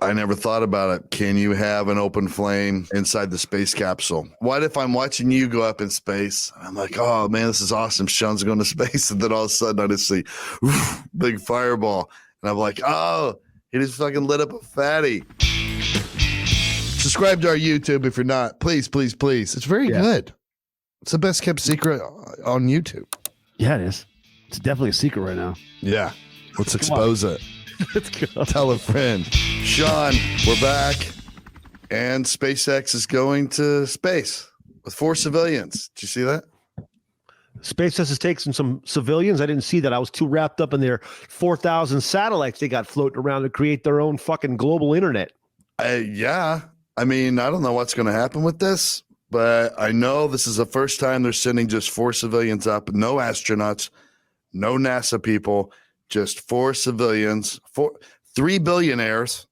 I never thought about it. Can you have an open flame inside the space capsule? What if I'm watching you go up in space? I'm like, oh man, this is awesome. Shaun's going to space. And then all of a sudden I just see big fireball. And I'm like, oh, he just fucking lit up a fatty. Subscribe to our YouTube if you're not. Please, please, please. It's very good. It's the best kept secret on YouTube. Yeah, it is. It's definitely a secret right now. Yeah. Let's expose it. Let's go. Tell a friend. Shaun, we're back. And SpaceX is going to space with 4 civilians. Did you see that? SpaceX is taking some civilians. I didn't see that. I was too wrapped up in their 4,000 satellites they got floating around to create their own fucking global internet. Yeah. I mean, I don't know what's going to happen with this, but I know this is the first time they're sending just 4 civilians up. No astronauts, no NASA people. Just 4 civilians, 3 billionaires,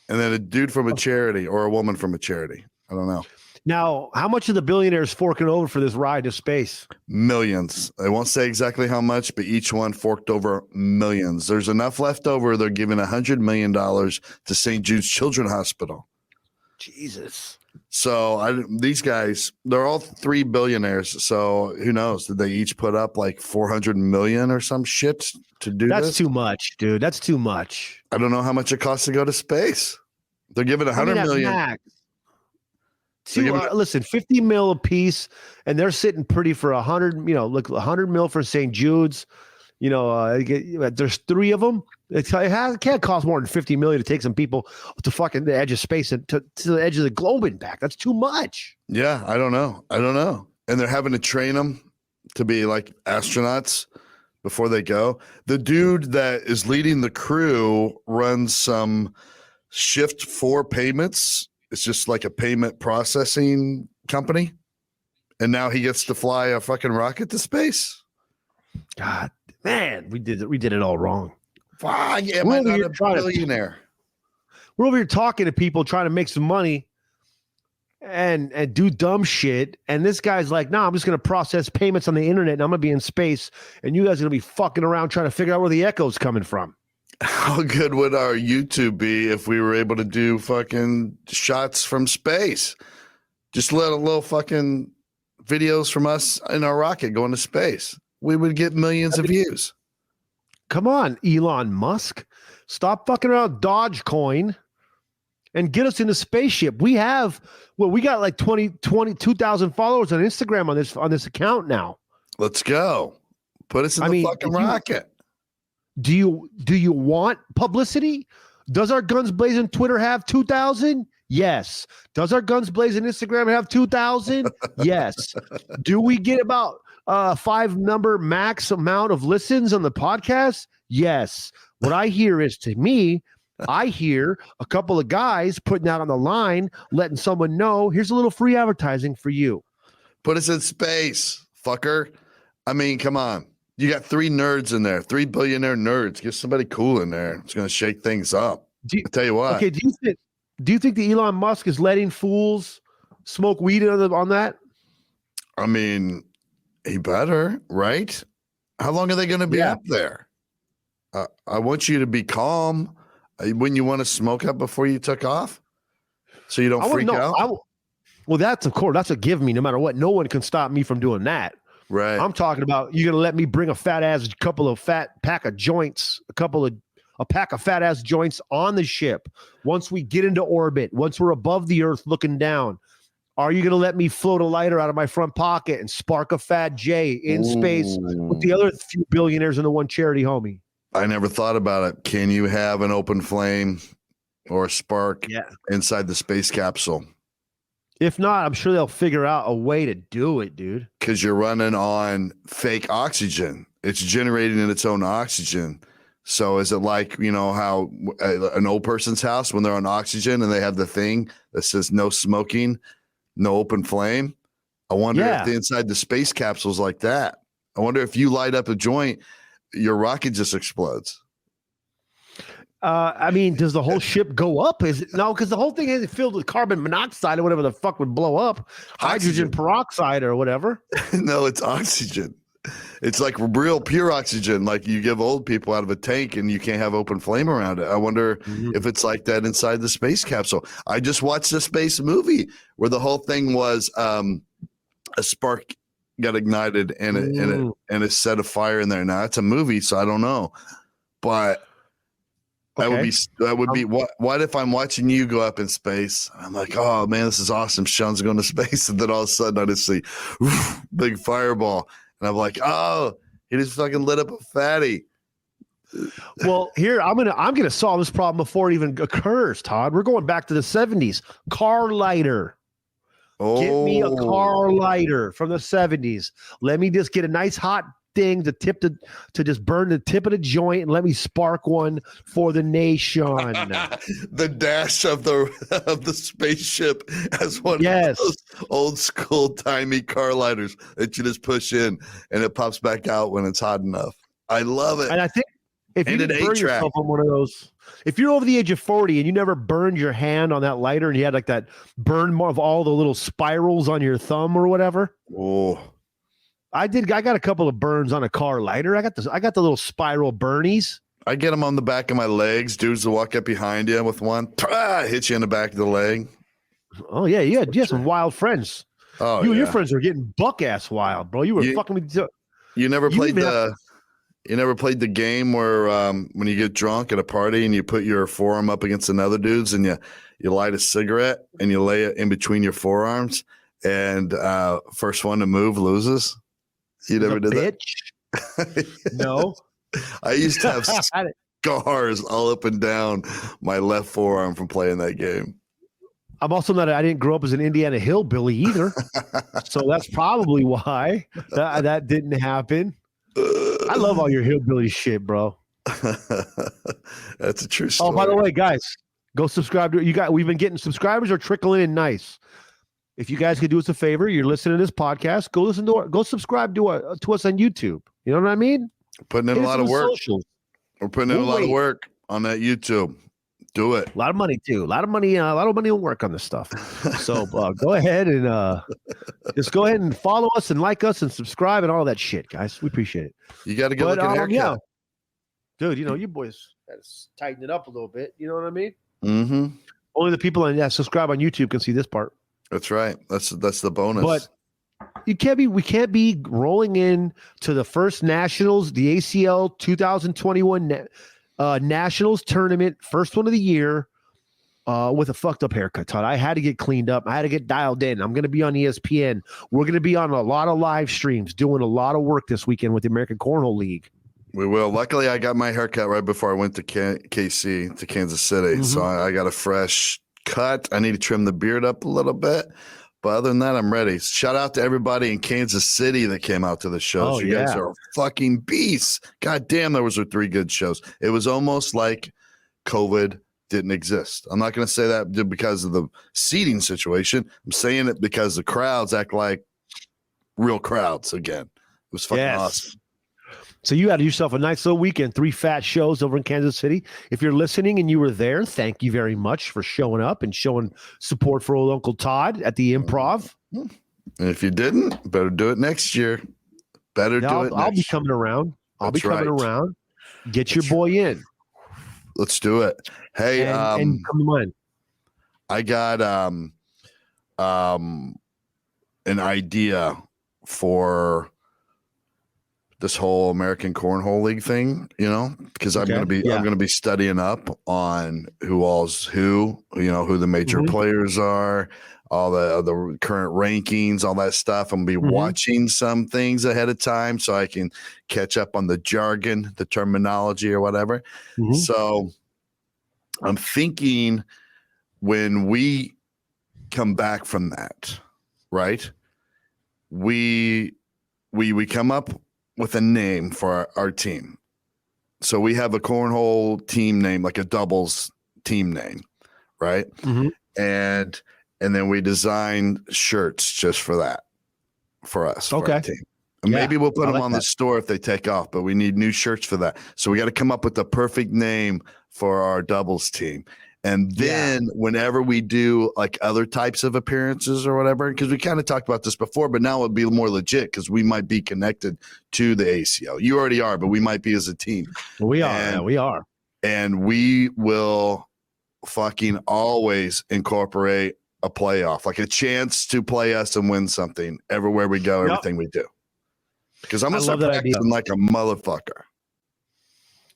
and then a dude from a charity or a woman from a charity. I don't know. Now, how much are the billionaires forking over for this ride to space? Millions. I won't say exactly how much, but each one forked over millions. There's enough left over. They're giving $100 million to St. Jude's Children's Hospital. Jesus. So these guys, they're all 3 billionaires. So who knows? Did they each put up like 400 million or some shit to do this? That's too much, dude. That's too much. I don't know how much it costs to go to space. They're giving $100 million. Max. Listen, 50 mil a piece, and they're sitting pretty for 100. Look, 100 mil for St. Jude's. There's 3 of them. It can't cost more than 50 million to take some people to fucking the edge of space and to the edge of the globe and back. That's too much. Yeah, I don't know. And they're having to train them to be like astronauts before they go. The dude that is leading the crew runs some Shift 4 payments. It's just like a payment processing company. And now he gets to fly a fucking rocket to space. God, man, we did it all wrong. Fuck, am I not a billionaire? We're over here talking to people trying to make some money and do dumb shit. And this guy's like, I'm just going to process payments on the internet and I'm going to be in space. And you guys are going to be fucking around trying to figure out where the echo's coming from. How good would our YouTube be if we were able to do fucking shots from space? Just little fucking videos from us in our rocket going to space. We would get millions of views. Come on, Elon Musk. Stop fucking around Dogecoin and get us in the spaceship. We got like 22,000 followers on Instagram on this account now. Let's go. Put us in the fucking rocket. Do you want publicity? Does our Guns Blazin Twitter have 2,000? Yes. Does our Guns Blazin Instagram have 2,000? Yes. Do we get about 5 number max amount of listens on the podcast? Yes. What I hear is, to me, I hear a couple of guys putting out on the line, letting someone know, here's a little free advertising for you. Put us in space, fucker. I mean, come on. You got 3 nerds in there, 3 billionaire nerds. Get somebody cool in there. It's going to shake things up. I'll tell you what. Okay, do you think that Elon Musk is letting fools smoke weed on that? I mean, he better, right? How long are they going to be up there? I want you to be calm. Wouldn't you want to smoke up before you took off so you don't freak out? Well, that's a give me no matter what. No one can stop me from doing that. Right. I'm talking about you're going to let me bring a pack of joints, a pack of fat ass joints on the ship. Once we get into orbit, once we're above the earth looking down, are you going to let me float a lighter out of my front pocket and spark a fat J in space with the other few billionaires and the one charity homie? I never thought about it. Can you have an open flame or a spark inside the space capsule? If not, I'm sure they'll figure out a way to do it, dude. Because you're running on fake oxygen. It's generating in its own oxygen. So is it like, how an old person's house when they're on oxygen and they have the thing that says no smoking, no open flame? I wonder if the inside the space capsule's like that. I wonder if you light up a joint, your rocket just explodes. Does the whole ship go up? No, because the whole thing is filled with carbon monoxide or whatever the fuck would blow up. Hydrogen peroxide or whatever. No, it's oxygen. It's like real pure oxygen, like you give old people out of a tank and you can't have open flame around it. I wonder if it's like that inside the space capsule. I just watched a space movie where the whole thing was a spark got ignited and it set a fire in there. Now it's a movie, so I don't know, but that would be what if I'm watching you go up in space? I'm like, oh man, this is awesome. Shaun's going to space, and then all of a sudden I just see big fireball. And I'm like, oh, he just fucking lit up a fatty. Well, here I'm gonna solve this problem before it even occurs, Todd. We're going back to the 70s. Car lighter. Oh. Get me a car lighter from the 70s. Let me just get a nice hot thing to just burn the tip of the joint and let me spark one for the nation. The dash of the spaceship as one yes. of those old school timey car lighters that you just push in and it pops back out when it's hot enough. I love it. And I think if you burn yourself on one of those, if you're over the age of 40 and you never burned your hand on that lighter and you had like that burn of all the little spirals on your thumb or whatever. Oh, I got a couple of burns on a car lighter. I got the little spiral burnies. I get them on the back of my legs. Dudes will walk up behind you with one, hit you in the back of the leg. Oh yeah, you had some wild friends. Oh, you and your friends were getting buck ass wild, bro. You were fucking me. You never played the game where when you get drunk at a party and you put your forearm up against another dude's and you light a cigarette and you lay it in between your forearms and first one to move loses. You never did that? No. I used to have scars all up and down my left forearm from playing that game. I'm also I didn't grow up as an Indiana hillbilly either. So that's probably why that didn't happen. I love all your hillbilly shit, bro. That's a true story. Oh, by the way, guys, go subscribe to we've been getting subscribers are trickling in nice. If you guys could do us a favor, you're listening to this podcast, go subscribe to us on YouTube. You know what I mean? Putting in a lot of work. Socials. We're putting in a lot of work on that YouTube. Do it. A lot of money too. A lot of money and work on this stuff. So go ahead and just go ahead and follow us and like us and subscribe and all that shit, guys. We appreciate it. You got to go look at haircut. Yeah. Dude, you boys got to tighten it up a little bit. You know what I mean? Mm-hmm. Only the people subscribe on YouTube can see this part. That's right. That's the bonus. But we can't be rolling in to the first Nationals, the ACL 2021 Nationals tournament, first one of the year, with a fucked up haircut, Todd. I had to get cleaned up. I had to get dialed in. I'm going to be on ESPN. We're going to be on a lot of live streams, doing a lot of work this weekend with the American Cornhole League. We will. Luckily, I got my haircut right before I went to KC, to Kansas City. Mm-hmm. So I got a fresh cut. I need to trim the beard up a little bit. But other than that, I'm ready. Shout out to everybody in Kansas City that came out to the shows. You guys are fucking beasts. God damn, those were 3 good shows. It was almost like COVID didn't exist. I'm not going to say that because of the seating situation. I'm saying it because the crowds act like real crowds again. It was fucking awesome. So you had yourself a nice little weekend, 3 fat shows over in Kansas City. If you're listening and you were there, thank you very much for showing up and showing support for old Uncle Todd at the Improv. And if you didn't, better do it next year. I'll be coming around. I'll be coming around. Get your boy in. Let's do it. Hey, and come on. I got an idea for this whole American Cornhole League thing, because I'm going to be studying up on who the major players are, all the current rankings, all that stuff. I'm going to be watching some things ahead of time so I can catch up on the jargon, the terminology or whatever. Mm-hmm. So I'm thinking when we come back from that, right, we come up with a name for our team. So we have a cornhole team name, like a doubles team name, right? Mm-hmm. And then we design shirts just for that, for us, for our team. And maybe we'll put them on the store if they take off, but we need new shirts for that. So we got to come up with the perfect name for our doubles team. And then whenever we do like other types of appearances or whatever, because we kind of talked about this before, but now it'll be more legit because we might be connected to the ACL. You already are, but we might be as a team. We are. And we will fucking always incorporate a playoff, like a chance to play us and win something everywhere we go, everything we do. Because I'm going to start practicing like a motherfucker.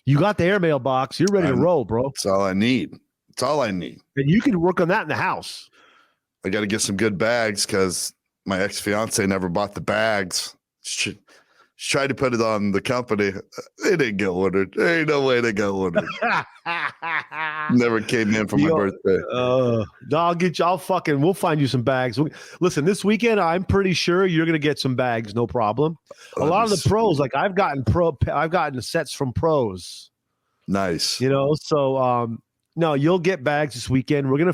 You got the airmail box. You're ready to roll, bro. That's all I need. That's all I need. And you can work on that in the house. I got to get some good bags because my ex-fiance never bought the bags. She tried to put it on the company. They didn't get ordered. There ain't no way they got ordered. Never came in for my birthday. No, I'll get you. We'll find you some bags. Listen, this weekend, I'm pretty sure you're going to get some bags. No problem. A lot of the pros, like I've gotten sets from pros. Nice. So, no, you'll get bags this weekend. We're gonna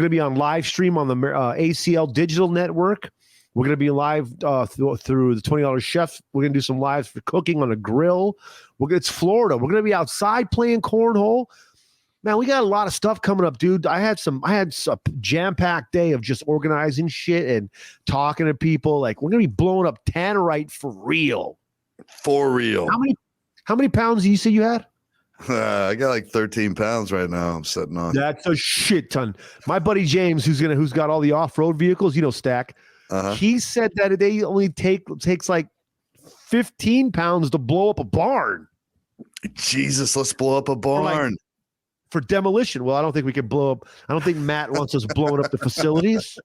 be on live stream on the ACL Digital Network. We're gonna be live through the $20 Chef. We're gonna do some lives for cooking on a grill. It's Florida. We're gonna be outside playing cornhole. Man, we got a lot of stuff coming up, dude. I had a jam-packed day of just organizing shit and talking to people. Like we're gonna be blowing up Tannerite for real. For real. How many pounds do you say you had? I got like 13 pounds right now. I'm sitting on. That's a shit ton. My buddy James, who's got all the off-road vehicles, Stack. He said that they only takes like 15 pounds to blow up a barn. Jesus, let's blow up a barn for demolition. Well, I don't think we can blow up. I don't think Matt wants us blowing up the facilities.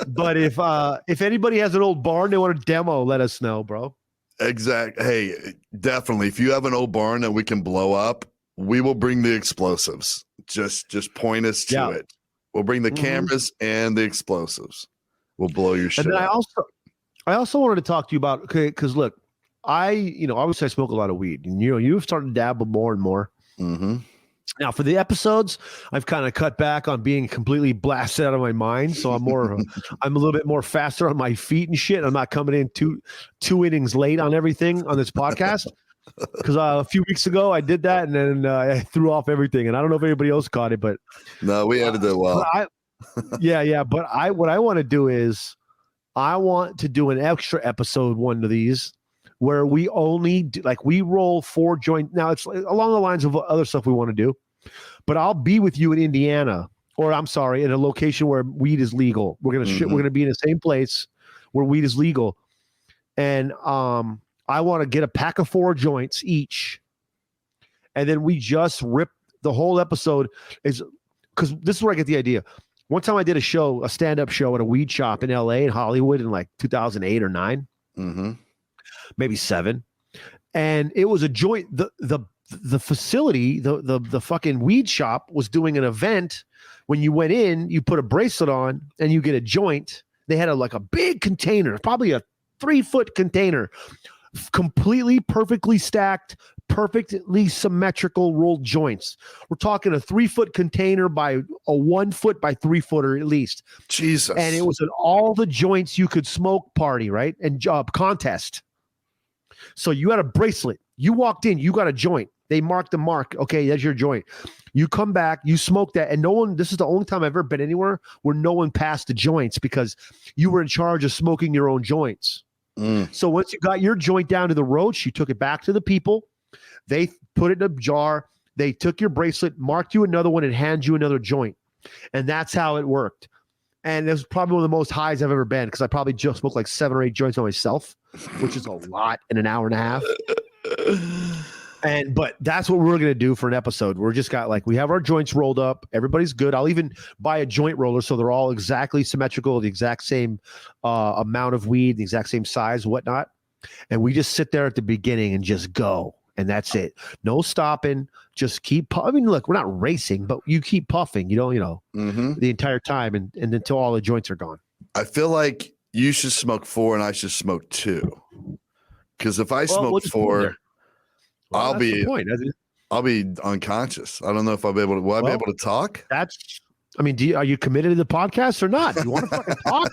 But if anybody has an old barn they want to demo, let us know, bro. Exactly. Hey, definitely. If you have an old barn that we can blow up, we will bring the explosives. Just point us to it. We'll bring the cameras and the explosives. We'll blow your shit. And then I also wanted to talk to you about because look, obviously I smoke a lot of weed, and you've started to dabble more and more. Mm-hmm. Now for the episodes, I've kind of cut back on being completely blasted out of my mind. So I'm a little bit more faster on my feet and shit. I'm not coming in two innings late on everything on this podcast. Because a few weeks ago I did that, and then I threw off everything. And I don't know if anybody else caught it, but no, we edited it well. But what I want to do is I want to do an extra episode, one of these, where we only we roll 4 joint. Now it's along the lines of other stuff we want to do, but I'll be with you in Indiana, or I'm sorry, in a location where weed is legal. We're gonna be in the same place where weed is legal, and I want to get a pack of 4 joints each, and then we just rip the whole episode. Is because this is where I get the idea. One time I did a stand-up show at a weed shop in LA in Hollywood in like 2008 or 9. Mm-hmm. Maybe 7, and it was a joint. The facility, the fucking weed shop was doing an event. When you went in, you put a bracelet on and you get a joint. They had a big container, probably a 3-foot container, completely perfectly stacked, perfectly symmetrical rolled joints. We're talking a 3-foot container by a 1-foot by 3-footer at least. Jesus. And it was an all the joints you could smoke party, right? And contest. So you had a bracelet. You walked in, you got a joint. They marked the mark. Okay, that's your joint. You come back, you smoke that, and no one, this is the only time I've ever been anywhere where no one passed the joints because you were in charge of smoking your own joints. So once you got your joint down to the roach, you took it back to the people. They put it in a jar. They took your bracelet, marked you another one, and hand you another joint. And that's how it worked. And it was probably one of the most highs I've ever been because I probably just smoked like 7 or 8 joints on myself, which is a lot in an hour and a half. But that's what we're going to do for an episode. We're just we have our joints rolled up. Everybody's good. I'll even buy a joint roller so they're all exactly symmetrical, the exact same amount of weed, the exact same size, whatnot. And we just sit there at the beginning and just go. And that's it. No stopping. Just keep. I mean, look, we're not racing, but you keep puffing. The entire time, and until all the joints are gone. I feel like you should smoke 4 and I should smoke 2. Because if I smoke 4, I'll be unconscious. I don't know if I'll be able to. Will I be able to talk? Are you committed to the podcast or not? Do you want to fucking talk?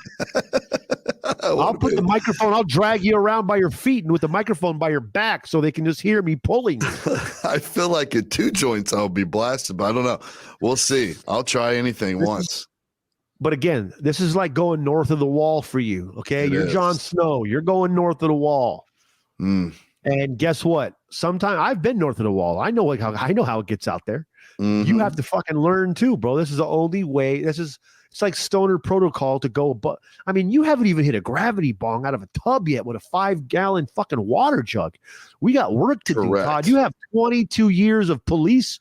I'll put the microphone, I'll drag you around by your feet and with the microphone by your back so they can just hear me pulling you. I feel like at 2 joints I'll be blasted, but I don't know. We'll see. I'll try anything once. But again, this is like going north of the wall for you. Okay. You're Jon Snow. You're going north of the wall. And guess what? Sometimes I've been north of the wall. I know how it gets out there. You have to fucking learn too, bro. This is the only way. It's like stoner protocol to go. But I mean, you haven't even hit a gravity bong out of a tub yet with a 5-gallon fucking water jug. We got work to do, Todd. You have 22 years of police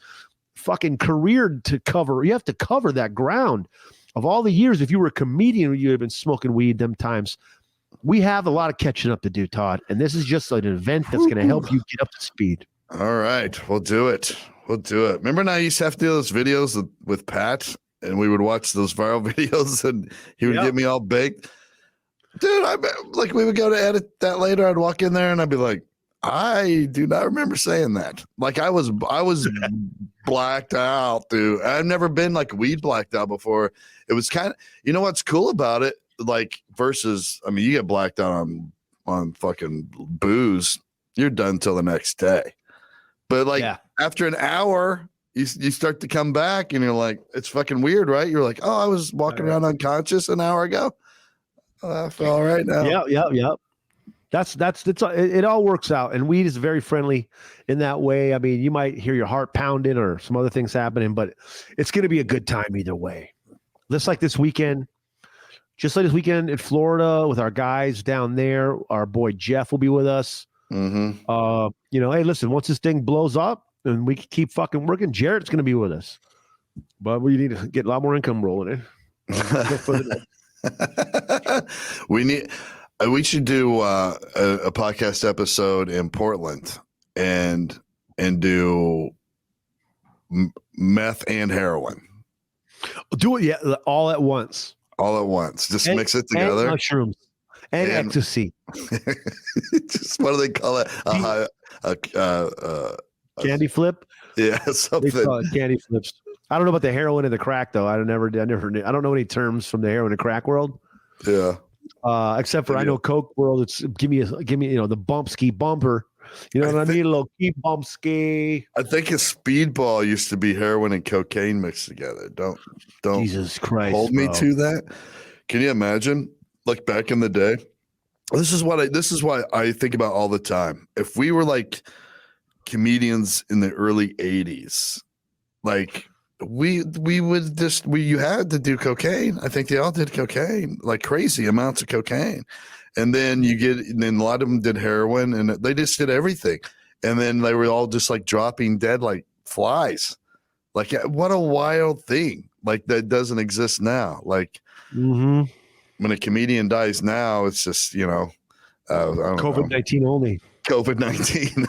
fucking career to cover. You have to cover that ground of all the years. If you were a comedian, you would have been smoking weed them times. We have a lot of catching up to do, Todd. And this is just an event that's going to help you get up to speed. All right. We'll do it. Remember when I used to have to do those videos with Pat? And we would watch those viral videos and he would get me all baked. Dude, we would go to edit that later. I'd walk in there and I'd be like, I do not remember saying that. Like I was blacked out, dude. I've never been like weed blacked out before. It was kind of, you know what's cool about it? Like versus, I mean, you get blacked out on fucking booze, you're done till the next day. But like after an hour, you start to come back and you're like, it's fucking weird, right? You're like, oh, I was walking around unconscious an hour ago. I feel all right now. Yep. That's it all works out. And weed is very friendly in that way. I mean, you might hear your heart pounding or some other things happening, but it's going to be a good time either way. Just like this weekend in Florida with our guys down there, our boy Jeff will be with us. Hey, listen, once this thing blows up, and we can keep fucking working, Jarrett's going to be with us. But we need to get a lot more income rolling in. We should do a podcast episode in Portland and do meth and heroin. Do it, all at once. Just mix it together. And mushrooms and ecstasy. Just what do they call it? Candy flip? Yeah, something. They call it candy flips. I don't know about the heroin and the crack though. I never knew. I don't know any terms from the heroin and crack world. Yeah. Except for I know Coke world. It's give me the bump ski bumper. You know what I mean? A little key bump ski. I think a speedball used to be heroin and cocaine mixed together. Don't Jesus Christ, hold me to that. Can you imagine? Like back in the day. This is why I think about all the time. If we were like comedians in the early 80s, like you had to do cocaine. I think they all did cocaine, like crazy amounts of cocaine. And then a lot of them did heroin and they just did everything. And then they were all just like dropping dead like flies. Like what a wild thing. Like that doesn't exist now. Like when a comedian dies now, it's just, COVID-19 only. COVID-19.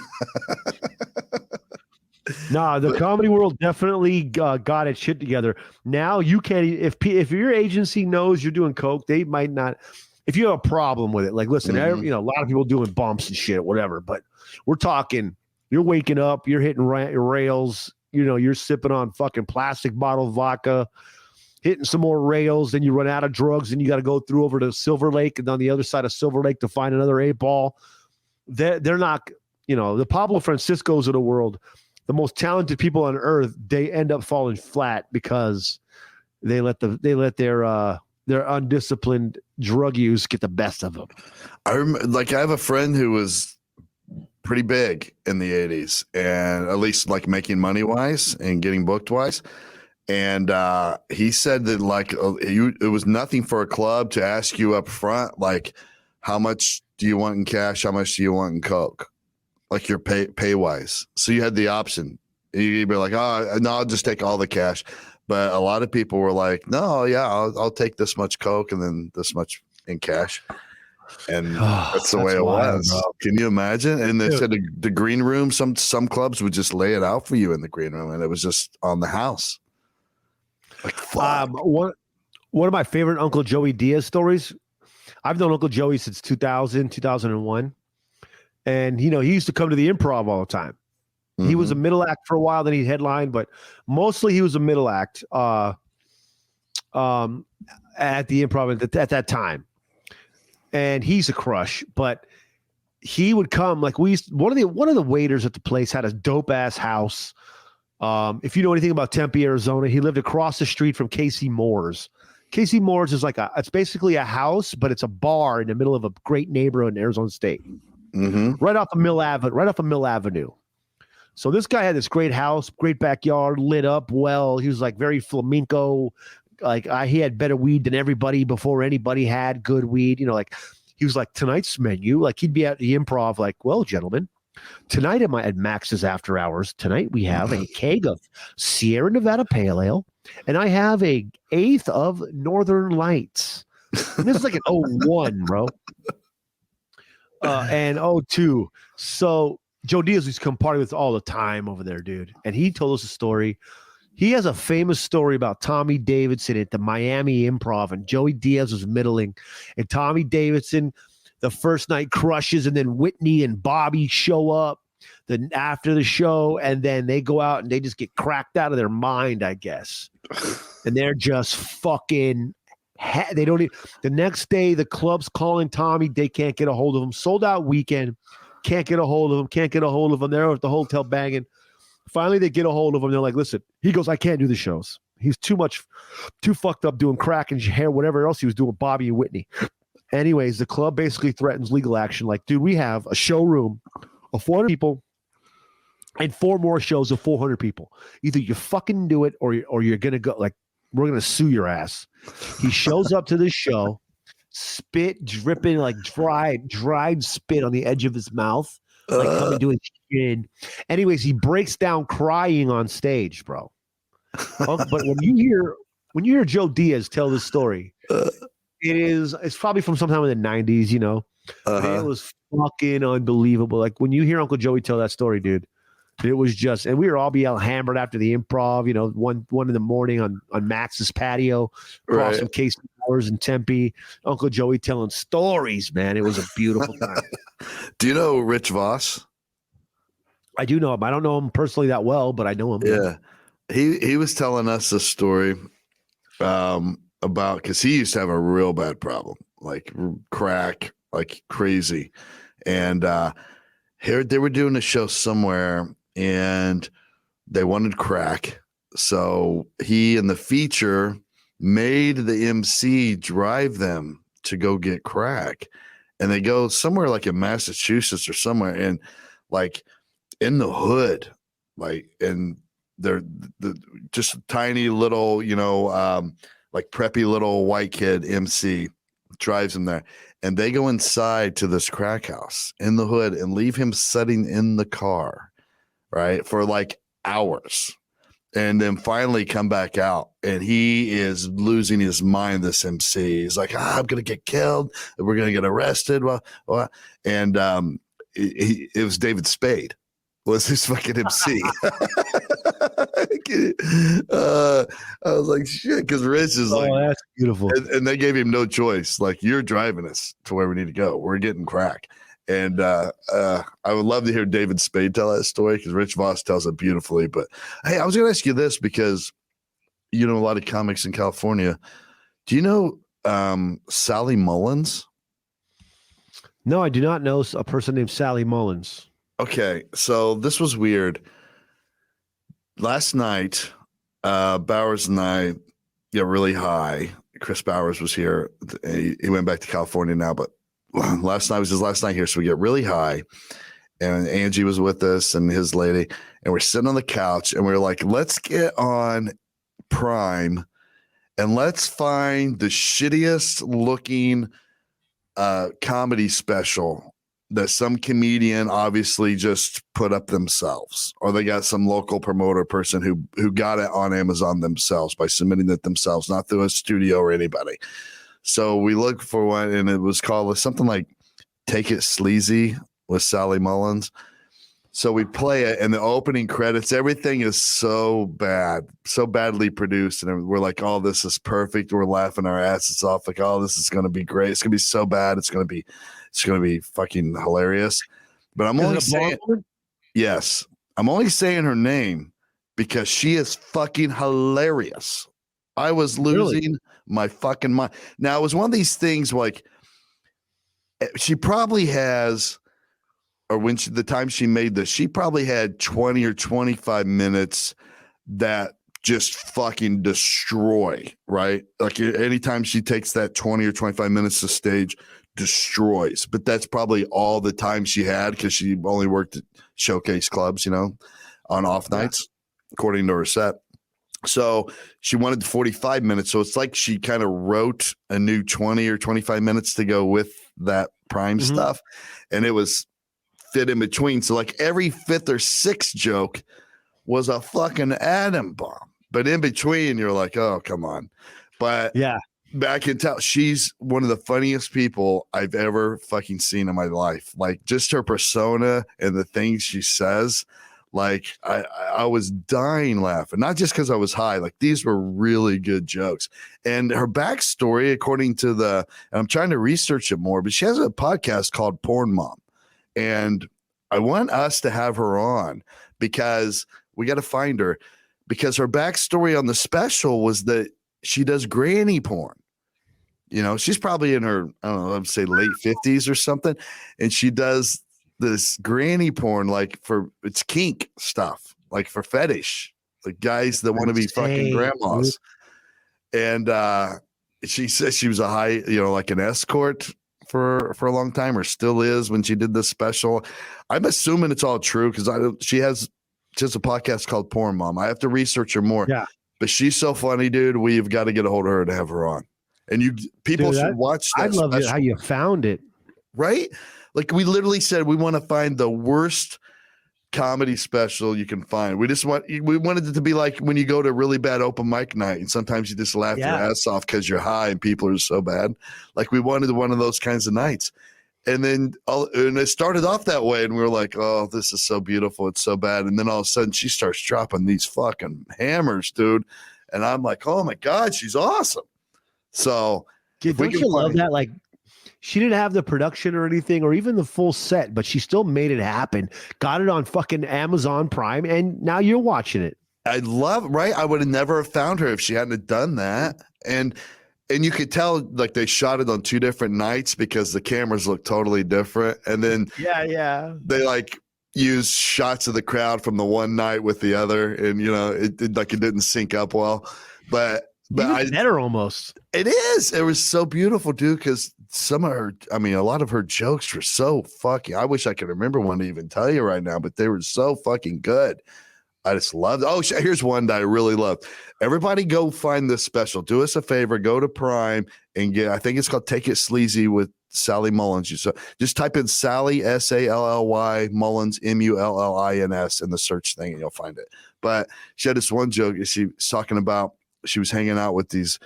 Nah, the comedy world definitely got its shit together. Now you can't. If your agency knows you're doing coke, they might not. If you have a problem with it, like listen, a lot of people doing bumps and shit, whatever. But we're talking. You're waking up. You're hitting rails. You're sipping on fucking plastic bottle vodka, hitting some more rails. Then you run out of drugs, and you got to go through over to Silver Lake and on the other side of Silver Lake to find another 8-ball. They're not. The Pablo Franciscos of the world. The most talented people on earth, they end up falling flat because they let their undisciplined drug use get the best of them. I have a friend who was pretty big in the 80s, and at least like making money wise and getting booked wise. And he said that it was nothing for a club to ask you up front, like, how much do you want in cash? How much do you want in coke? Like your pay wise. So you had the option. You'd be like, oh, no, I'll just take all the cash. But a lot of people were like, no, yeah, I'll take this much coke and then this much in cash. And that's the way it was. Bro. Can you imagine? And they said the green room, some clubs would just lay it out for you in the green room, and it was just on the house. Like, one of my favorite Uncle Joey Diaz stories. I've known Uncle Joey since 2000, 2001. And, he used to come to the Improv all the time. He was a middle act for a while, then he headlined, but mostly he was a middle act at the Improv at that time. and he's a crush, but he would come like one of the waiters at the place had a dope ass house. If you know anything about Tempe, Arizona, he lived across the street from Casey Moore's. Casey Moore's is it's basically a house, but it's a bar in the middle of a great neighborhood in Arizona State, right off of Mill Avenue. So this guy had this great house, great backyard, lit up well. He was like very flamenco. He had better weed than everybody before anybody had good weed. He was like, tonight's menu, like he'd be at the Improv, like, well, gentlemen, tonight at Max's After Hours, tonight we have a keg of Sierra Nevada Pale Ale, and I have a eighth of Northern Lights. And this is like an 01, bro. And 02. So Joe Diaz used to come party with all the time over there, dude. And he told us a story. He has a famous story about Tommy Davidson at the Miami Improv, and Joey Diaz was middling. And Tommy Davidson, the first night, crushes, and then Whitney and Bobby show up then after the show, and then they go out and they just get cracked out of their mind, I guess. And they're just fucking they don't even, the next day the club's calling Tommy, they can't get a hold of him. Sold out weekend, can't get a hold of him. They're at the hotel banging. Finally, they get a hold of him. They're like, listen, he goes, I can't do the shows. He's too fucked up doing crack and hair, whatever else he was doing with Bobby and Whitney. Anyways, the club basically threatens legal action. Like, dude, we have a showroom of 400 people and 4 more shows of 400 people. Either you fucking do it or you're going to go, like, we're going to sue your ass. He shows up to this show, spit dripping, like dried spit on the edge of his mouth. Like coming to his chin. Anyways, he breaks down crying on stage, bro. But when you hear Joe Diaz tell this story, it's probably from sometime in the 90s, It was fucking unbelievable. Like when you hear Uncle Joey tell that story, dude, it was just, and we were all be out hammered after the Improv, 1 in the morning on Max's patio, across from Casey Moore's in Tempe. Uncle Joey telling stories, man. It was a beautiful time. Do you know Rich Voss? I do know him. I don't know him personally that well, but I know him. Yeah. He was telling us a story about, because he used to have a real bad problem, like crack, like crazy. And here they were doing a show somewhere and they wanted crack. So he and the feature made the MC drive them to go get crack. And they go somewhere like in Massachusetts or somewhere, and like in the hood, like, and they're just tiny little, like preppy little white kid MC drives them there, and they go inside to this crack house in the hood and leave him sitting in the car, right, for like hours. And then finally come back out, and he is losing his mind, this MC. He's like, I'm going to get killed. We're going to get arrested. And it was David Spade was his fucking MC. I was like, shit, because Rich is like, that's beautiful. And they gave him no choice. Like, you're driving us to where we need to go. We're getting crack. And I would love to hear David Spade tell that story, because Rich Voss tells it beautifully. But hey, I was going to ask you this, because you know a lot of comics in California. Do you know Sally Mullins? No, I do not know a person named Sally Mullins. Okay, so this was weird. Last night, Bowers and I got really high. Chris Bowers was here. He went back to California now, but last night was his last night here, so we get really high, and Angie was with us and his lady, and we're sitting on the couch, and we're like, let's get on Prime and let's find the shittiest looking comedy special that some comedian obviously just put up themselves, or they got some local promoter person who got it on Amazon themselves by submitting it themselves, not through a studio or anybody. So we looked for one, and it was called something like Take It Sleazy with Sally Mullins. So we play it, and the opening credits, everything is so bad, so badly produced. And we're like, oh, this is perfect. We're laughing our asses off. Like, oh, this is going to be great. It's going to be so bad. It's going to be fucking hilarious. But I'm only saying, yes, I'm only saying her name because she is fucking hilarious. I was losing my fucking mind. Now, it was one of these things like, She probably has, or the time she made this, she probably had 20 or 25 minutes that just fucking destroy, right? Like anytime she takes that 20 or 25 minutes to stage, destroys. But that's probably all the time she had because she only worked at showcase clubs, on off nights, according to her set. So she wanted 45 minutes. So it's like she kind of wrote a new 20 or 25 minutes to go with that prime stuff. And it was fit in between. So like every fifth or sixth joke was a fucking atom bomb. But in between, you're like, oh, come on. But yeah, I can tell she's one of the funniest people I've ever fucking seen in my life. Like just her persona and the things she says. Like I was dying laughing, not just because I was high. Like these were really good jokes. And her backstory, according to and I'm trying to research it more, but she has a podcast called Porn Mom. And I want us to have her on because we got to find her, because her backstory on the special was that she does granny porn. She's probably in her, I don't know, I'd say late 50s or something. And she does this granny porn, like it's kink stuff, like for fetish, like guys that want to be fucking grandmas. And she says she was a high, like an escort for a long time, or still is when she did this special. I'm assuming it's all true because she has just a podcast called Porn Mom. I have to research her more. Yeah. But she's so funny, dude. We've got to get a hold of her to have her on. And people should watch that. I love it how you found it. Right? Like we literally said, we want to find the worst comedy special you can find. We wanted it to be like when you go to really bad open mic night and sometimes you just laugh your ass off because you're high and people are so bad. Like we wanted one of those kinds of nights. And then and it started off that way and we were like, oh, this is so beautiful. It's so bad. And then all of a sudden she starts dropping these fucking hammers, dude. And I'm like, oh my God, she's awesome. So don't you love that? Like she didn't have the production or anything or even the full set, but she still made it happen. Got it on fucking Amazon Prime, and now you're watching it. I love, right? I would have never found her if she hadn't done that. And you could tell like they shot it on two different nights because the cameras look totally different. And then they like use shots of the crowd from the one night with the other, and it didn't sync up well. But better almost. It is. It was so beautiful, dude, because some of her, a lot of her jokes were so fucking, I wish I could remember one to even tell you right now, but they were so fucking good. I just loved it. Oh, here's one that I really loved. Everybody go find this special. Do us a favor. Go to Prime and I think it's called Take It Sleazy with Sally Mullins. So just type in Sally, Sally, Mullins, Mullins in the search thing and you'll find it. But she had this one joke. She was talking about, she was hanging out with these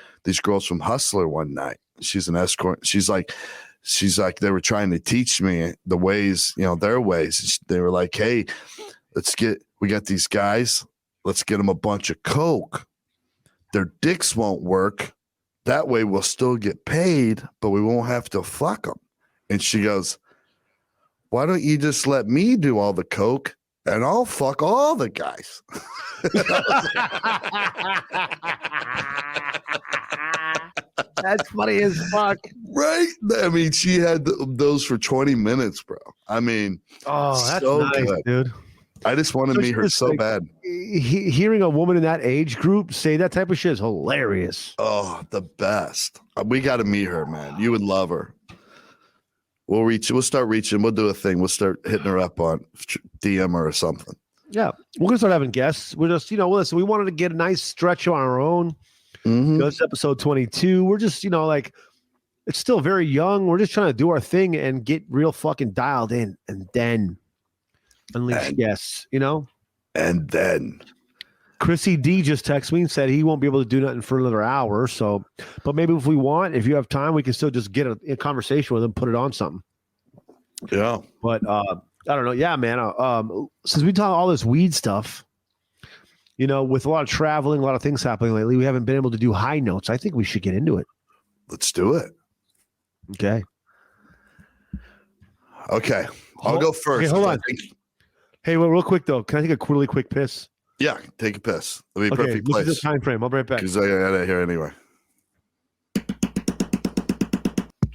girls from Hustler one night. She's an escort. She's like, they were trying to teach me the ways, their ways. They were like, hey, we got these guys. Let's get them a bunch of coke. Their dicks won't work. That way we'll still get paid, but we won't have to fuck them. And she goes, why don't you just let me do all the coke and I'll fuck all the guys? That's funny as fuck. Right? She had those for 20 minutes, bro. That's so nice, good. Dude. I just want to meet her so bad. Hearing a woman in that age group say that type of shit is hilarious. Oh, the best. We got to meet her, man. You would love her. We'll start reaching. We'll do a thing. We'll start hitting her up on DM her or something. Yeah. We're going to start having guests. We're just, listen, we wanted to get a nice stretch on our own. This is episode 22. We're just, it's still very young. We're just trying to do our thing and get real fucking dialed in and then unleash guests, And then Chrissy D just texted me and said he won't be able to do nothing for another hour. So, but maybe if you have time, we can still just get a conversation with him, put it on something. Yeah. But I don't know. Yeah, man. Since we talk all this weed stuff, with a lot of traveling, a lot of things happening lately, we haven't been able to do high notes. I think we should get into it. Let's do it. Okay. I'll go first. Okay, hold on. Hey, well, real quick though, can I take a really quick piss? Yeah, take a piss. It'll be a perfect place. This is the time frame. I'll be right back. Because I got it here anyway.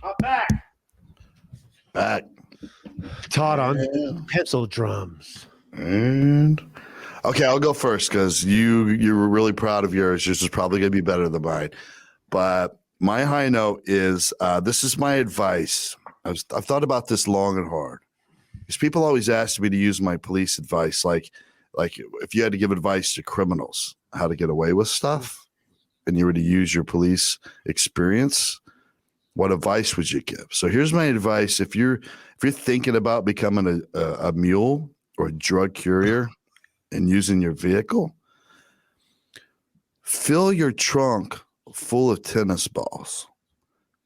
I'm back. Back. Todd on pencil drums. And okay, I'll go first because you were really proud of yours. Yours is probably going to be better than mine. But my high note is this is my advice. I've thought about this long and hard. Because people always ask me to use my police advice, like if you had to give advice to criminals how to get away with stuff, and you were to use your police experience, what advice would you give? So here's my advice: if you're thinking about becoming a mule or a drug courier and using your vehicle, fill your trunk full of tennis balls,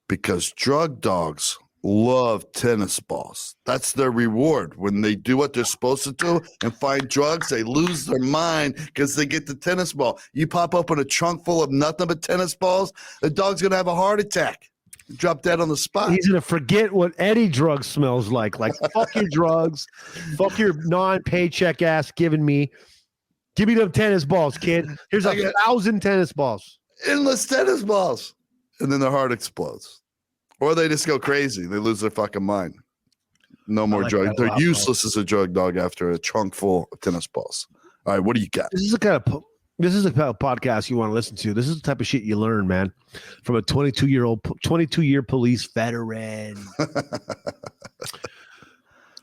because drug dogs love tennis balls. That's their reward. When they do what they're supposed to do and find drugs, they lose their mind because they get the tennis ball. You pop open a trunk full of nothing but tennis balls, the dog's going to have a heart attack. Drop dead on the spot. He's going to forget what any drug smells like. Like, fuck your drugs. Fuck your non-paycheck ass giving me. Give me them tennis balls, kid. Here's 1,000 tennis balls. Endless tennis balls. And then their heart explodes. Or they just go crazy. They lose their fucking mind. No more drugs. They're useless as a drug dog after a trunk full of tennis balls. All right, what do you got? This is the kind of podcast you want to listen to. This is the type of shit you learn, man, from a 22-year police veteran.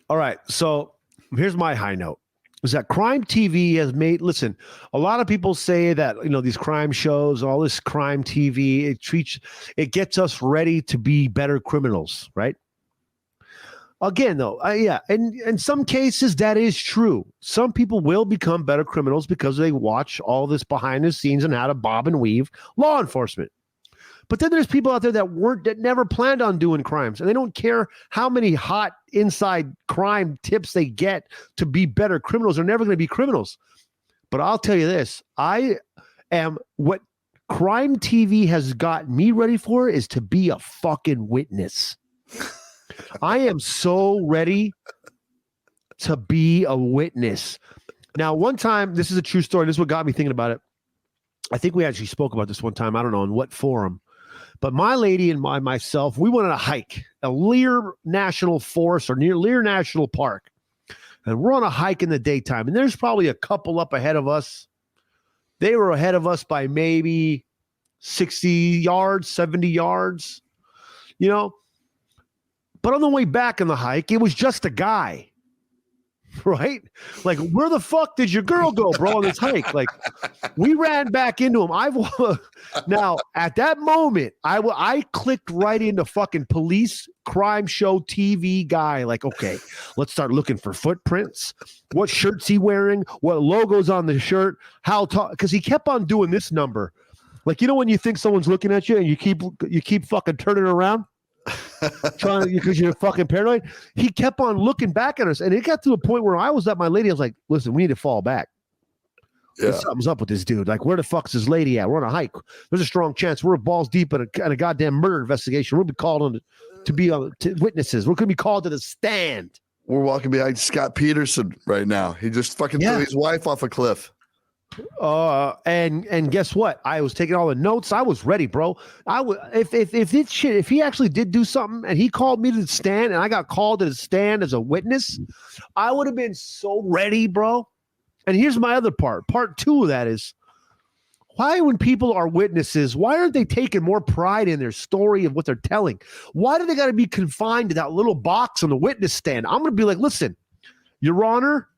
All right, so here's my high note. Is that crime TV has made, listen, a lot of people say that, these crime shows, all this crime TV, it gets us ready to be better criminals, right? Again, though, and in some cases that is true. Some people will become better criminals because they watch all this behind the scenes and how to bob and weave law enforcement. But then there's people out there that never planned on doing crimes, and they don't care how many hot inside crime tips they get to be better criminals. They're never going to be criminals. But I'll tell you this, what crime TV has got me ready for is to be a fucking witness. I am so ready to be a witness. Now, one time, this is a true story. This is what got me thinking about it. I think we actually spoke about this one time. I don't know in what forum. But my lady and myself, we went on a hike, a Lear National Forest or near Lear National Park. And we're on a hike in the daytime. And there's probably a couple up ahead of us. They were ahead of us by maybe 60 yards, 70 yards, But on the way back in the hike, it was just a guy, right? Like, where the fuck did your girl go, bro, on this hike? Like, we ran back into him. Now, at that moment, I clicked right into fucking police crime show TV guy. Like, okay, let's start looking for footprints. What shirt's he wearing? What logo's on the shirt? How tall? Because he kept on doing this number. Like, when you think someone's looking at you and you keep fucking turning around? Because you're fucking paranoid. He kept on looking back at us, and it got to a point where I was at my lady. I was like, "Listen, we need to fall back. Yeah. Something's up with this dude. Like, where the fuck's his lady at? We're on a hike. There's a strong chance we're balls deep in a goddamn murder investigation. We'll be called on to be witnesses. We're going to be called to the stand. We're walking behind Scott Peterson right now. He just fucking threw his wife off a cliff. And guess what? I was taking all the notes. I was ready, bro. If he actually did do something and he called me to the stand and I got called to the stand as a witness, I would have been so ready, bro. And here's my other part. Part two of that is, why, when people are witnesses, why aren't they taking more pride in their story of what they're telling? Why do they got to be confined to that little box on the witness stand? I'm going to be like, listen, Your Honor,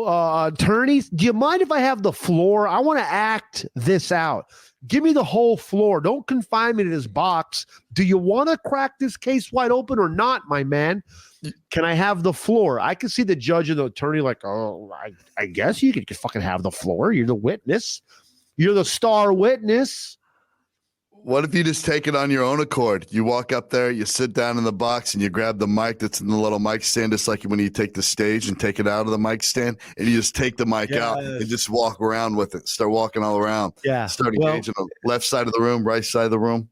attorneys, do you mind if I have the floor? I want to act this out. Give me the whole floor. Don't confine me to this box. Do you want to crack this case wide open or not, my man? Can I have the floor? I can see the judge and the attorney like, oh, I guess you could fucking have the floor. You're the witness. You're the star witness. What if you just take it on your own accord? You walk up there, you sit down in the box, and you grab the mic that's in the little mic stand, just like when you take the stage and take it out of the mic stand, and you just take the mic out and just walk around with it. Start walking all around. Yeah. Start engaging the left side of the room, right side of the room.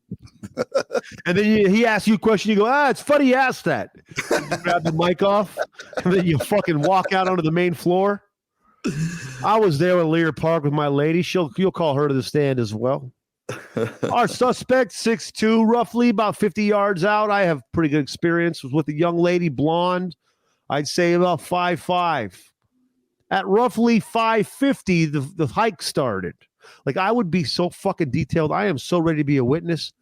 And then he asks you a question. You go, it's funny you asked that. You grab the mic off, and then you fucking walk out onto the main floor. I was there at Lear Park with my lady. You'll call her to the stand as well. Our suspect, 6'2", roughly about 50 yards out. I have pretty good experience with a young lady, blonde. I'd say about 5'5". At roughly 550, the hike started. Like, I would be so fucking detailed. I am so ready to be a witness.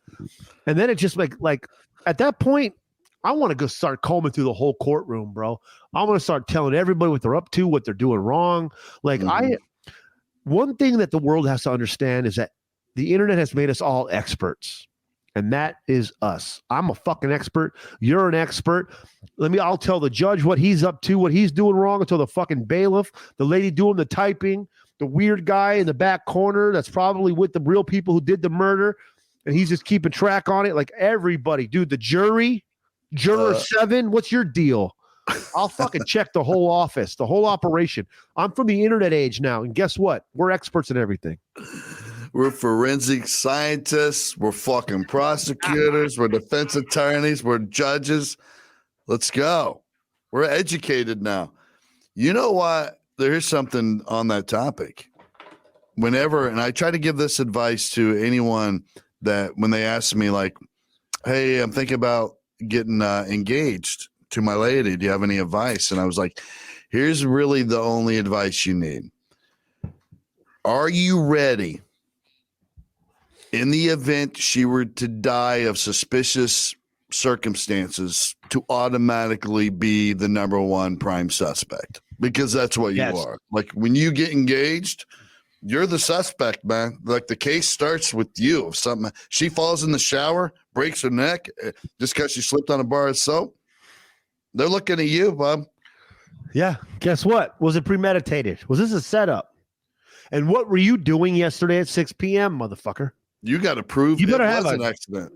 And then it just like at that point, I want to go start combing through the whole courtroom, bro. I want to start telling everybody what they're up to, what they're doing wrong. Like, one thing that the world has to understand is that the internet has made us all experts. And that is us. I'm a fucking expert. You're an expert. I'll tell the judge what he's up to, what he's doing wrong, until the fucking bailiff, the lady doing the typing, the weird guy in the back corner that's probably with the real people who did the murder, and he's just keeping track on it. Like, everybody, dude, the jury, juror 7, what's your deal? I'll fucking check the whole office, the whole operation. I'm from the internet age now, and guess what? We're experts in everything. We're forensic scientists. We're fucking prosecutors. We're defense attorneys. We're judges. Let's go. We're educated now. You know what? There's something on that topic. Whenever, and I try to give this advice to anyone that when they ask me, like, hey, I'm thinking about getting engaged to my lady. Do you have any advice? And I was like, here's really the only advice you need. Are you ready? In the event she were to die of suspicious circumstances, to automatically be the number one prime suspect, because that's what you are. Like, when you get engaged, you're the suspect, man. Like, the case starts with you. If something, she falls in the shower, breaks her neck just because she slipped on a bar of soap, they're looking at you, bub. Yeah. Guess what? Was it premeditated? Was this a setup? And what were you doing yesterday at 6 p.m., motherfucker? You got to prove you better it have was an accident.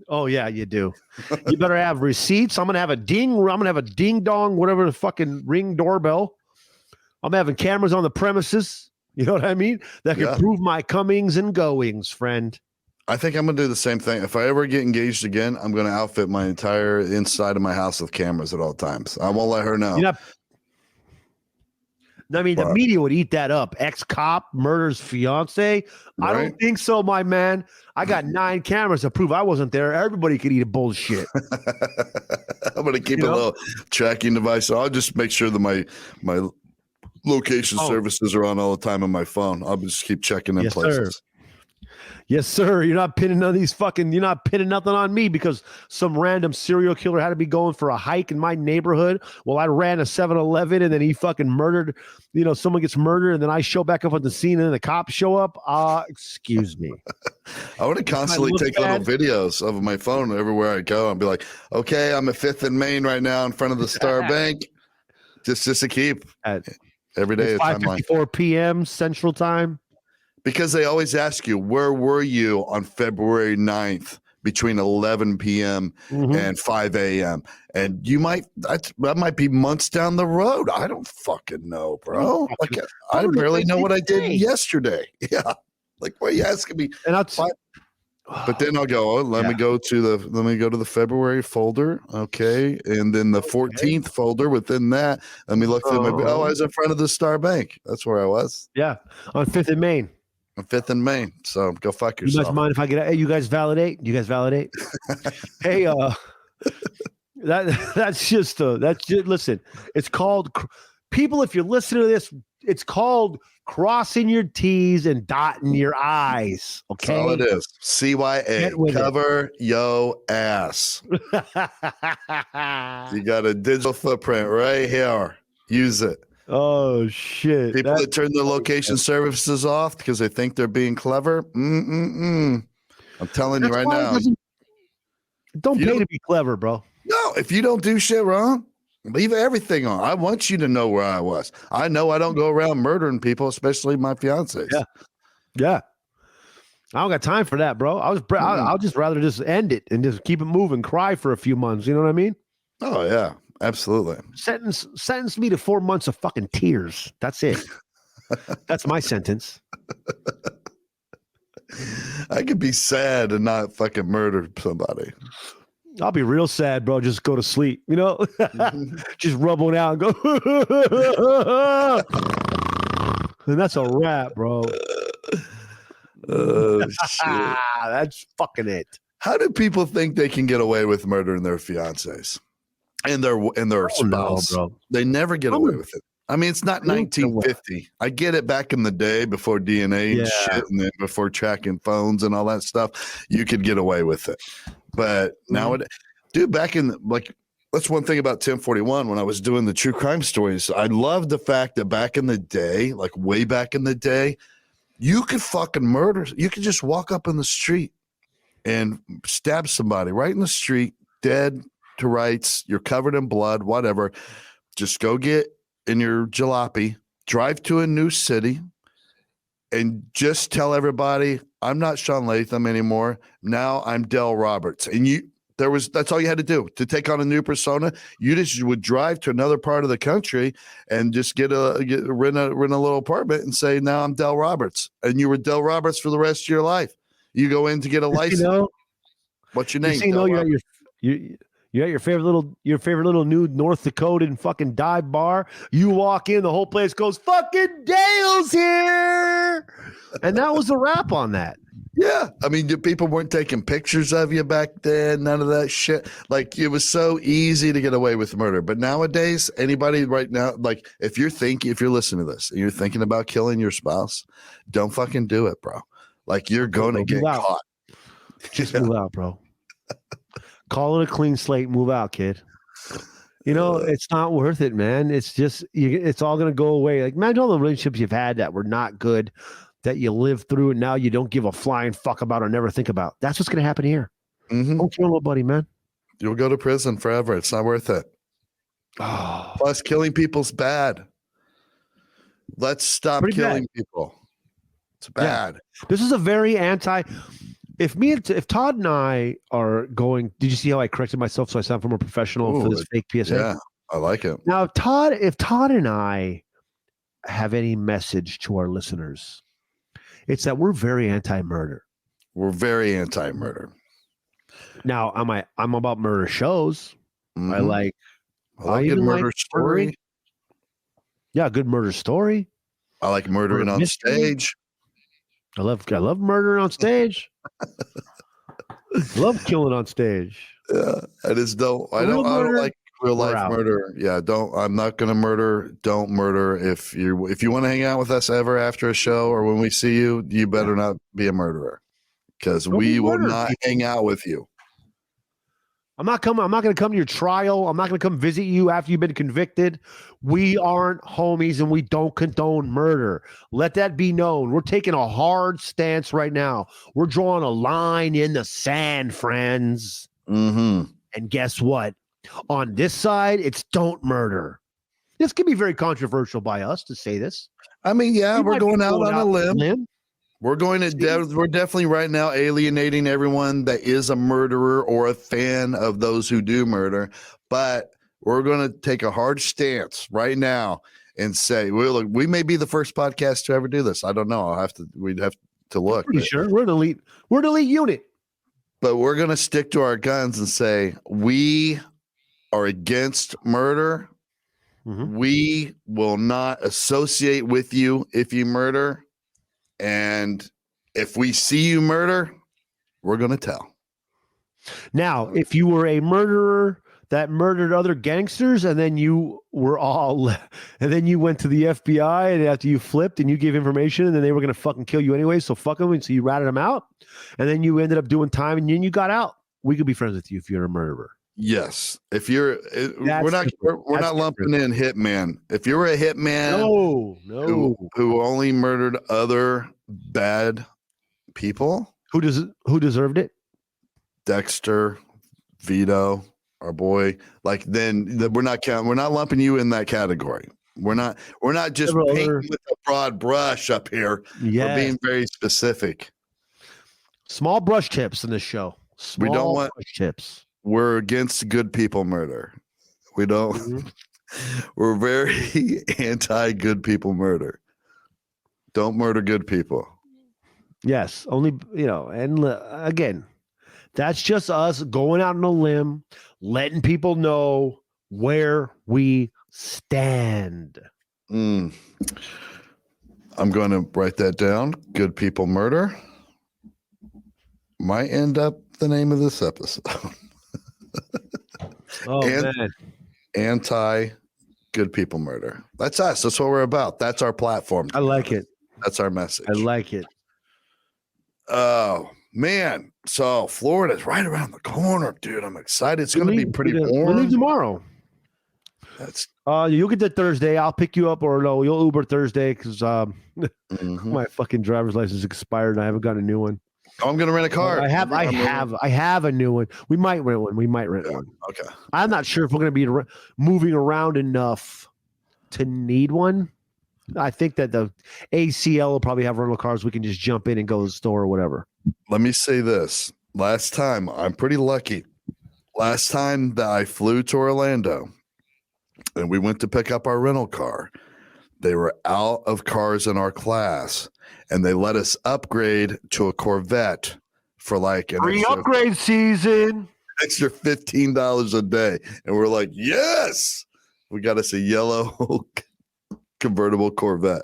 Oh yeah, you do. You better have receipts. I'm gonna have a ding dong, whatever the fucking ring doorbell. I'm having cameras on the premises. You know what I mean? That can prove my comings and goings, friend. I think I'm gonna do the same thing. If I ever get engaged again, I'm gonna outfit my entire inside of my house with cameras at all times. I won't let her know. I mean, the media would eat that up. Ex-cop murders fiance. Right? I don't think so, my man. I got 9 cameras to prove I wasn't there. Everybody could eat a bullshit. I'm going to keep a little tracking device. I'll just make sure that my location services are on all the time on my phone. I'll just keep checking in places. Sir. Yes, sir. You're not pinning you're not pinning nothing on me because some random serial killer had to be going for a hike in my neighborhood. Well, I ran a 7-Eleven and then he fucking murdered, someone gets murdered and then I show back up on the scene and then the cops show up. Excuse me. I want to constantly take little videos of my phone everywhere I go and be like, okay, I'm at 5th and Main right now in front of the Star Bank. Just to keep every day. 5:54 p.m. Central Time. Because they always ask you, where were you on February 9th between 11 p.m. and 5 a.m.? And that might be months down the road. I don't fucking know, bro. Like, I barely know what I did yesterday. Yeah. Like, why are you asking me? But then I'll go, let me go to the February folder. Okay. And then the 14th folder within that, let me look through I was in front of the Star Bank. That's where I was. Yeah. On 5th and Main. On 5th and Main. So go fuck yourself. You guys mind if I get? Hey, you guys validate? Hey, that's just listen. It's called people. If you're listening to this, it's called crossing your T's and dotting your I's. Okay, that's all it is. CYA. Cover yo ass. You got a digital footprint right here. Use it. Oh shit! People that turn their location services off because they think they're being clever. I'm telling you right now. Don't pay to be clever, bro. No, if you don't do shit wrong, leave everything on. I want you to know where I was. I know I don't go around murdering people, especially my fiancés. Yeah. I don't got time for that, bro. I'll just rather just end it and just keep it moving, cry for a few months. You know what I mean? Oh yeah. Absolutely. Sentence me to 4 months of fucking tears. That's it. That's my sentence. I could be sad and not fucking murder somebody. I'll be real sad, bro. Just go to sleep, just rub one out and go. And that's a wrap, bro. Oh shit! That's fucking it. How do people think they can get away with murdering their fiancés and their spouse? Bro. They never get away with it. I mean, it's not 1950. I get it. Back in the day, before DNA and shit, and then before tracking phones and all that stuff, you could get away with it. But nowadays, dude, back in that's one thing about 1041. When I was doing the true crime stories, I loved the fact that back in the day, like way back in the day, you could fucking murder. You could just walk up in the street and stab somebody right in the street, dead to rights. You're covered in blood, whatever. Just go get in your jalopy, drive to a new city, and just tell everybody, I'm not Shaun Latham anymore. Now I'm Dell Roberts. And that's all you had to do to take on a new persona. You just would drive to another part of the country and just rent a little apartment and say, now I'm Dell Roberts. And you were Dell Roberts for the rest of your life. You go in to get a license. What's your name? You're at your favorite little new North Dakotan fucking dive bar. You walk in, the whole place goes, fucking Dale's here. And that was the wrap on that. Yeah. I mean, people weren't taking pictures of you back then. None of that shit. Like, it was so easy to get away with murder. But nowadays, anybody right now, like, if you're listening to this and you're thinking about killing your spouse, don't fucking do it, bro. Like, you're going to get caught. Just move out, bro. Call it a clean slate. Move out, kid. It's not worth it, man. It's just, it's all going to go away. Like, imagine all the relationships you've had that were not good, that you lived through, and now you don't give a flying fuck about or never think about. That's what's going to happen here. Mm-hmm. Don't kill nobody, man. You'll go to prison forever. It's not worth it. Oh. Plus, killing people's bad. Let's stop killing people. It's bad. Yeah. This is a very if Todd and I are going, did you see how I corrected myself so I sound more professional for this fake PSA? Yeah, I like it. Now, if Todd and I have any message to our listeners, it's that we're very anti-murder. We're very anti-murder. Now, I'm about murder shows. Mm-hmm. I like good murder story. Yeah, good murder story. I like murdering on stage. I love murdering on stage. Love killing on stage. Yeah, I just don't. I don't like real life murder. Yeah, I'm not gonna murder. Don't murder. If you want to hang out with us ever after a show or when we see you, you better not be a murderer, because we will not hang out with you. I'm not going to come to your trial. I'm not going to come visit you after you've been convicted. We aren't homies, and we don't condone murder. Let that be known. We're taking a hard stance right now. We're drawing a line in the sand, friends. Mm-hmm. And guess what? On this side, it's don't murder. This can be very controversial by us to say this. I mean, yeah, we're going out on a limb. We're definitely right now alienating everyone that is a murderer or a fan of those who do murder. But we're going to take a hard stance right now and say, well, we may be the first podcast to ever do this. I don't know. We'd have to look. Pretty sure we're an elite unit. But we're going to stick to our guns and say we are against murder. Mm-hmm. We will not associate with you if you murder. And if we see you murder, we're going to tell. Now, if you were a murderer that murdered other gangsters and then you went to the FBI, and after you flipped and you gave information and then they were going to fucking kill you anyway, so fuck them, and so you ratted them out, and then you ended up doing time and then you got out, we could be friends with you if you're a murderer. Yes. If you're, we're not lumping in hitman. If you were a hitman, who only murdered other bad people, who deserved it, Dexter, Vito, our boy, like then we're not lumping you in that category. We're not just painting with a broad brush up here. Yes. We're being very specific. Small brush tips in this show. We don't want brush tips. We're against good people murder. We don't. Mm-hmm. We're very anti good people murder. Don't murder good people. Yes, only and again, that's just us going out on a limb, letting people know where we stand. I'm going to write that down. Good people murder. might end up the name of this episode. Man. Anti good people murder. That's us. That's what we're about. That's our platform. I like it. That's our message. I like it. Oh, man. So Florida's right around the corner, dude. I'm excited. It's going to be pretty warm. We'll leave tomorrow. That's you'll get there Thursday. I'll pick you up, or no, you'll Uber Thursday because my fucking driver's license expired and I haven't got a new one. I'm going to rent a car. I have a new one. We might rent one. Okay. I'm not sure if we're going to be moving around enough to need one. I think that the ACL will probably have rental cars. We can just jump in and go to the store or whatever. Let me say this. Last time, I'm pretty lucky. Last time that I flew to Orlando and we went to pick up our rental car, they were out of cars in our class and they let us upgrade to a Corvette for like an free upgrade season. Extra $15 a day. And we're like, yes, we got us a yellow convertible Corvette.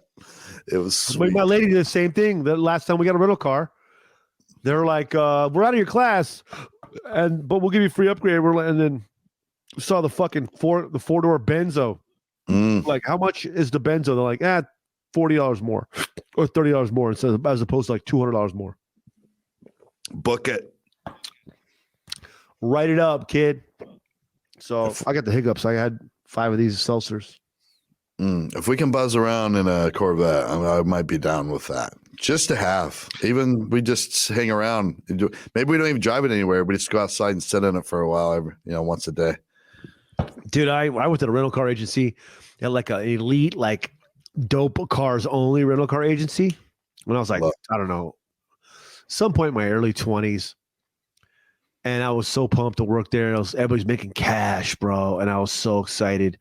It was sweet. My lady did the same thing. The last time we got a rental car, they're like, we're out of your class, but we'll give you a free upgrade. And then saw the fucking four-door Benzo. Like, how much is the Benzo? They're like, $40 more or $30 more as opposed to like $200 more. Book it. Write it up, kid. So I got the hiccups. I had 5 of these seltzers. If we can buzz around in a Corvette, I might be down with that. Just to have. Even we just hang around. Maybe we don't even drive it anywhere. We just go outside and sit in it for a while, once a day. Dude, I went to the rental car agency. They had like an elite, like dope cars only rental car agency. When I was like, I don't know, some point in my early 20s. And I was so pumped to work there. Everybody's making cash, bro. And I was so excited.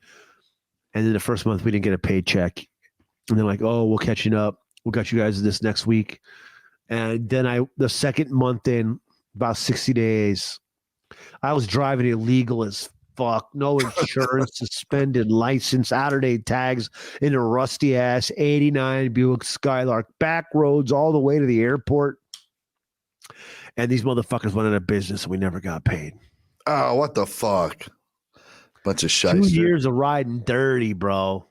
And then the first month we didn't get a paycheck. And they're like, oh, we'll catch you up. We'll got you guys this next week. And then the second month in, about 60 days, I was driving illegal as fuck. No insurance, suspended license, out-of-date tags in a rusty-ass 89 Buick Skylark, back roads all the way to the airport. And these motherfuckers went out of business and we never got paid. Oh, what the fuck? Bunch of shit. 2 years of riding dirty, bro.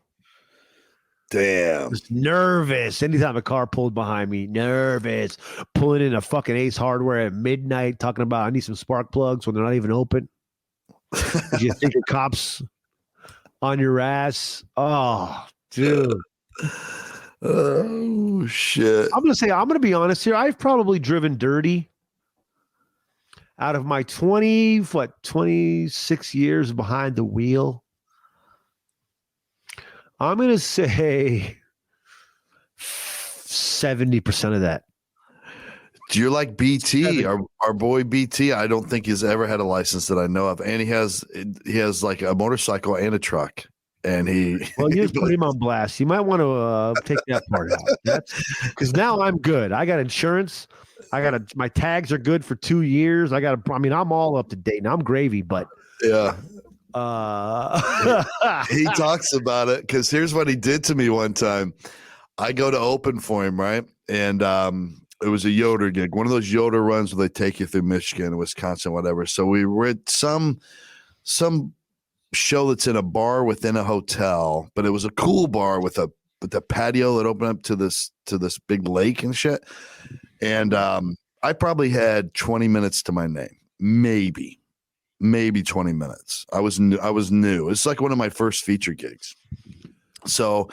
Damn. Just nervous. Anytime a car pulled behind me, nervous. Pulling in a fucking Ace Hardware at midnight, talking about I need some spark plugs when they're not even open. You think the cops on your ass? Oh, dude. Oh, shit. I'm going to be honest here. I've probably driven dirty out of my 26 years behind the wheel. I'm going to say 70% of that. You're like BT, our boy BT. I don't think he's ever had a license that I know of. And he has like a motorcycle and a truck. And you just put him on blast. You might want to take that part out. Because now I'm good. I got insurance. My tags are good for 2 years. I'm all up to date. Now I'm gravy, but yeah. He talks about it because here's what he did to me one time. I go to open for him, right? And it was a Yoder gig, one of those Yoder runs where they take you through Michigan, Wisconsin, whatever. So we were at some show that's in a bar within a hotel, but it was a cool bar with a patio that opened up to this big lake and shit. And I probably had 20 minutes to my name, maybe 20 minutes. I was new. It's like one of my first feature gigs. So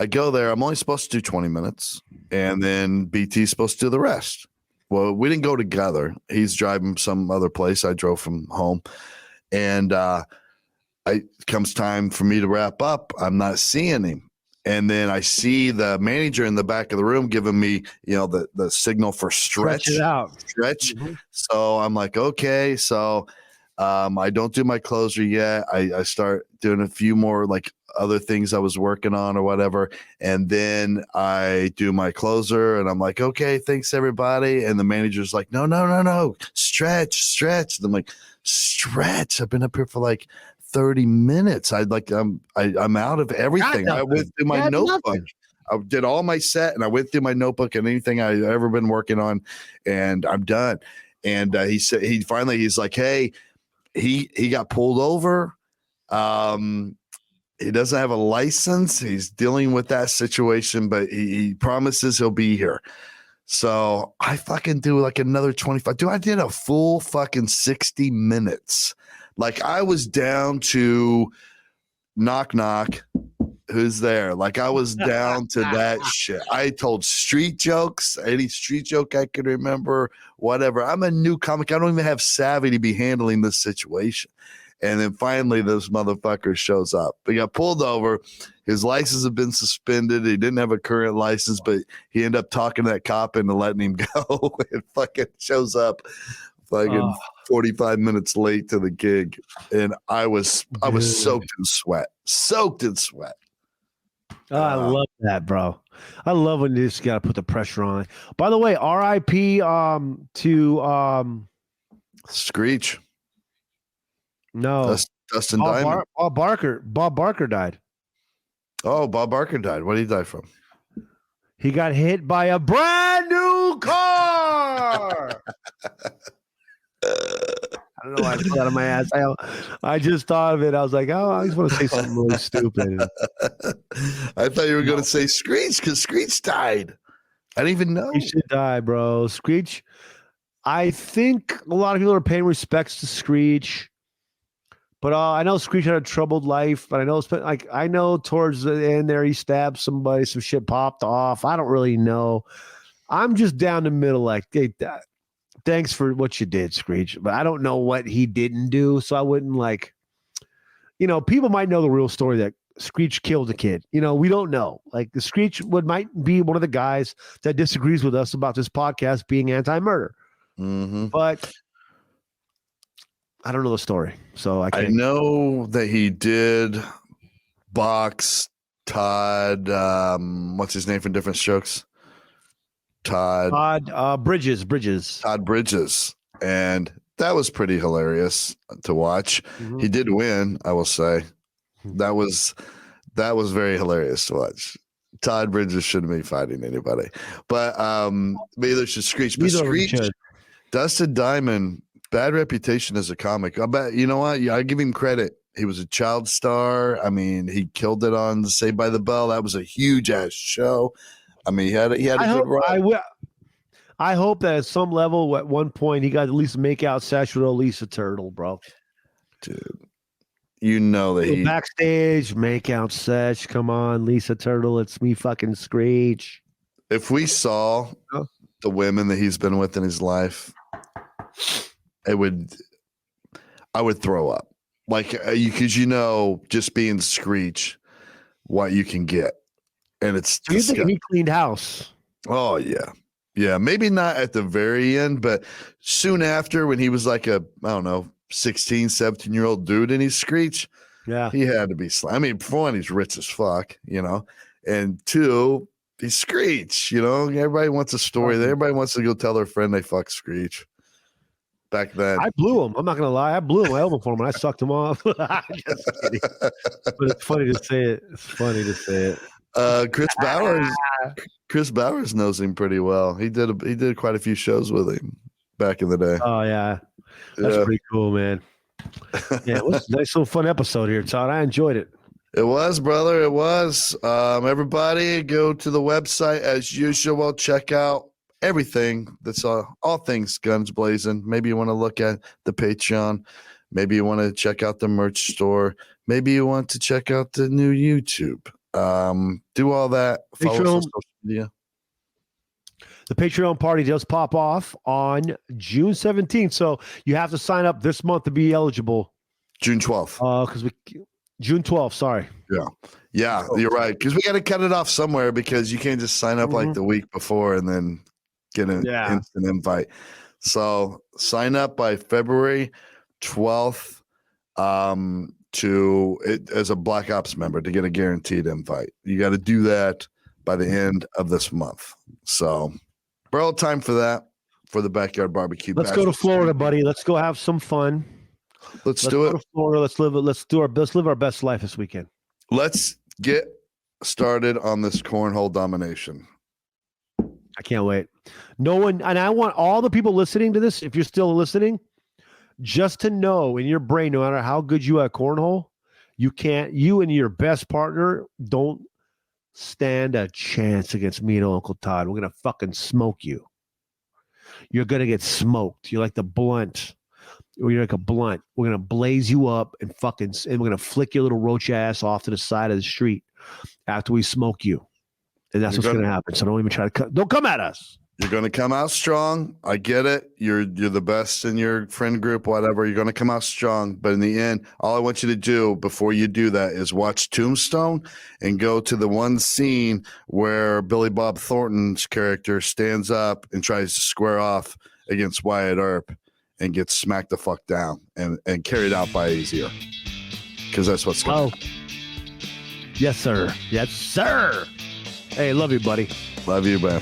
I go there. I'm only supposed to do 20 minutes, and then BT's supposed to do the rest. Well, we didn't go together. He's driving some other place. I drove from home, and comes time for me to wrap up. I'm not seeing him. And then I see the manager in the back of the room giving me, the signal for stretch it out. Stretch. Mm-hmm. So I'm like, okay. So I don't do my closer yet. I start doing a few more like other things I was working on or whatever. And then I do my closer and I'm like, okay, thanks everybody. And the manager's like, no. Stretch. And I'm like, stretch. I've been up here for like 30 minutes. I'm out of everything. I went through my notebook. Nothing. I did all my set and I went through my notebook and anything I've ever been working on and I'm done. And he said he's like, hey, he got pulled over. He doesn't have a license. He's dealing with that situation, but he promises he'll be here. So I fucking do like another 25. Dude, I did a full fucking 60 minutes. Like I was down to knock, knock. Who's there? Like I was down to that shit. I told street jokes, any street joke I could remember, whatever. I'm a new comic. I don't even have savvy to be handling this situation. And then finally, this motherfucker shows up. He got pulled over. His license had been suspended. He didn't have a current license, but he ended up talking to that cop into letting him go. And fucking shows up fucking 45 minutes late to the gig. And I was soaked in sweat. Oh, I love that, bro. I love when you just got to put the pressure on. By the way, RIP to Screech. No, Dustin Diamond. Bob Barker died. Oh, Bob Barker died. What did he die from? He got hit by a brand new car. I don't know why I pulled out of my ass. I just thought of it. I was like, oh, I just want to say something really stupid. I thought you were going to say Screech because Screech died. I didn't even know. He should die, bro. Screech. I think a lot of people are paying respects to Screech. But I know Screech had a troubled life, but I know towards the end there he stabbed somebody, some shit popped off. I don't really know. I'm just down the middle, like, hey, thanks for what you did, Screech. But I don't know what he didn't do, so I wouldn't people might know the real story that Screech killed a kid. We don't know. Like the Screech might be one of the guys that disagrees with us about this podcast being anti-murder. Mm-hmm. But I don't know the story, so I can't. I know that he did box Todd. What's his name from Different Strokes? Todd Bridges. Todd Bridges, and that was pretty hilarious to watch. Mm-hmm. He did win, I will say. That was very hilarious to watch. Todd Bridges shouldn't be fighting anybody, but neither should Screech. But Screech, Dustin Diamond. Bad reputation as a comic. I bet you know what? Yeah, I give him credit. He was a child star. I mean, he killed it on Saved by the Bell. That was a huge ass show. I mean, he had a good run. I hope that at some level, at one point, he got at least make out sesh with Lisa Turtle, bro. Dude, you know that he backstage make out sesh. Come on, Lisa Turtle. It's me, fucking Screech. If we saw the women that he's been with in his life, I would throw up, like because just being Screech, what you can get, and it's. Do you think he cleaned house? Oh yeah, maybe not at the very end, but soon after when he was like a 16, 17-year-old dude and he's Screech, yeah, he had to be. I mean, for one, he's rich as fuck, and two, he's Screech. Everybody wants a story. Everybody wants to go tell their friend they fuck Screech. Back then, I blew him. I'm not gonna lie. I blew him. I opened for him and I sucked him off. Just kidding. But it's funny to say it. Chris Bowers knows him pretty well. He did quite a few shows with him back in the day. Oh yeah, that's pretty cool, man. Yeah, it was a nice little fun episode here, Todd. I enjoyed it. It was, brother. It was. Everybody, go to the website as usual. Check out everything. That's all things Guns Blazin. Maybe you want to look at the Patreon. Maybe you want to check out the merch store. Maybe you want to check out the new YouTube. Do all that. Follow us on social media. The Patreon party does pop off on June 17th. So you have to sign up this month to be eligible. June 12th. June 12th, sorry. Yeah, you're right. Because we got to cut it off somewhere because you can't just sign up like the week before and then get an instant invite. So sign up by February 12th as a Black Ops member to get a guaranteed invite. You got to do that by the end of this month. So, bro, time for that for the backyard barbecue. Let's go to Florida, buddy. Let's go have some fun. Let's do it. Go to Florida. Let's live our best life this weekend. Let's get started on this cornhole domination. I can't wait. No one, and I want all the people listening to this, if you're still listening, just to know in your brain, no matter how good you are at cornhole, you and your best partner don't stand a chance against me and Uncle Todd. We're going to fucking smoke you. You're going to get smoked. You're like the blunt. Or you're like a blunt. We're going to blaze you up and we're going to flick your little roach ass off to the side of the street after we smoke you. And that's what's going to happen. So don't even try to don't come at us. You're going to come out strong. I get it. You're the best in your friend group, whatever. You're going to come out strong. But in the end, all I want you to do before you do that is watch Tombstone and go to the one scene where Billy Bob Thornton's character stands up and tries to square off against Wyatt Earp and gets smacked the fuck down and carried out by Easier. Because that's what's going on. Yes, sir. Yes, sir. Hey, love you, buddy. Love you, man.